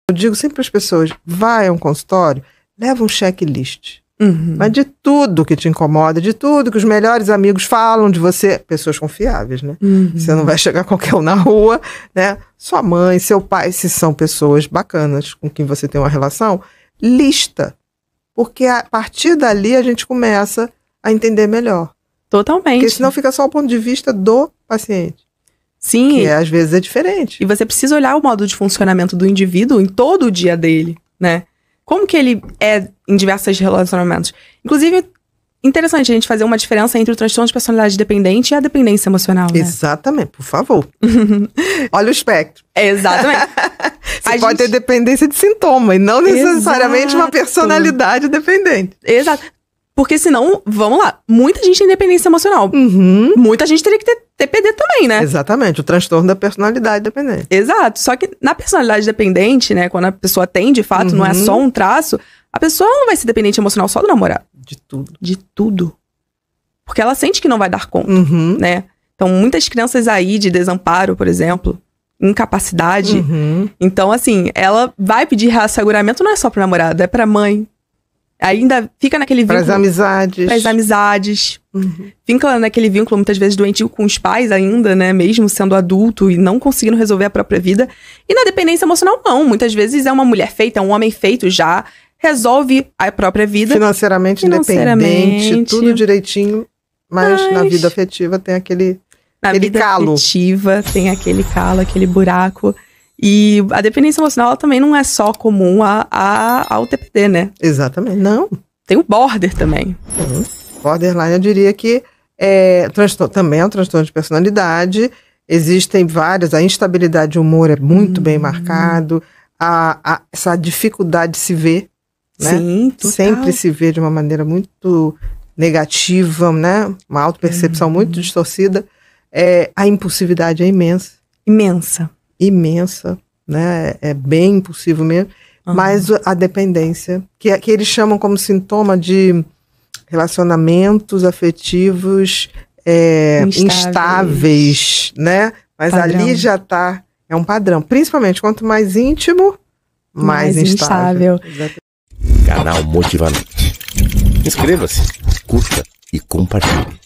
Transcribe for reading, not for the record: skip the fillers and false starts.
Eu digo sempre para as pessoas, vai a um consultório, leva um checklist. Uhum. Mas de tudo que te incomoda, de tudo que os melhores amigos falam de você, pessoas confiáveis, né? Uhum. Você não vai chegar qualquer um na rua, né? Sua mãe, seu pai, se são pessoas bacanas com quem você tem uma relação, lista. Porque a partir dali a gente começa a entender melhor. Totalmente. Porque senão fica só o ponto de vista do paciente. Sim. Que às vezes é diferente. E você precisa olhar o modo de funcionamento do indivíduo em todo o dia dele, né? Como que ele é em diversos relacionamentos. Inclusive, interessante a gente fazer uma diferença entre o transtorno de personalidade dependente e a dependência emocional, né? Exatamente, por favor. Olha o espectro. Exatamente. Você pode ter dependência de sintoma e não necessariamente uma personalidade dependente. Exato. Porque senão, vamos lá, muita gente tem dependência emocional. Uhum. Muita gente teria que ter TPD também, né? Exatamente, o transtorno da personalidade dependente. Exato. Só que na personalidade dependente, né, quando a pessoa tem, de fato, não é só um traço, a pessoa não vai ser dependente emocional só do namorado. De tudo. De tudo. Porque ela sente que não vai dar conta, Uhum. né? Então, muitas crianças aí de desamparo, por exemplo, incapacidade. Uhum. Então, assim, ela vai pedir reasseguramento não é só pro namorado, é pra mãe. Ainda fica naquele vínculo... Para as amizades. Para as amizades. Uhum. Fica naquele vínculo, muitas vezes, doentio com os pais ainda, né? Mesmo sendo adulto e não conseguindo resolver a própria vida. E na dependência emocional, não. Muitas vezes é uma mulher feita, é um homem feito já. Resolve a própria vida. Financeiramente independente, tudo direitinho. Mas na vida afetiva tem aquele Na vida calo. afetiva tem aquele calo, aquele buraco. E a dependência emocional ela também não é só comum ao TPD, né? Exatamente, não. Tem o border também. Borderline, eu diria que também é um transtorno de personalidade. Existem várias, a instabilidade de humor é muito bem marcado. Essa dificuldade de se ver, né? Sim, total. Sempre se vê de uma maneira muito negativa, né? Uma autopercepção muito distorcida. A impulsividade é imensa. Imensa, né? É bem impulsivo mesmo. Mas a dependência, que eles chamam como sintoma de relacionamentos afetivos instáveis, né? Mas padrão. Ali já tá, é um padrão. Principalmente, quanto mais íntimo, mais instável. Canal Motivamente. Inscreva-se, curta e compartilhe.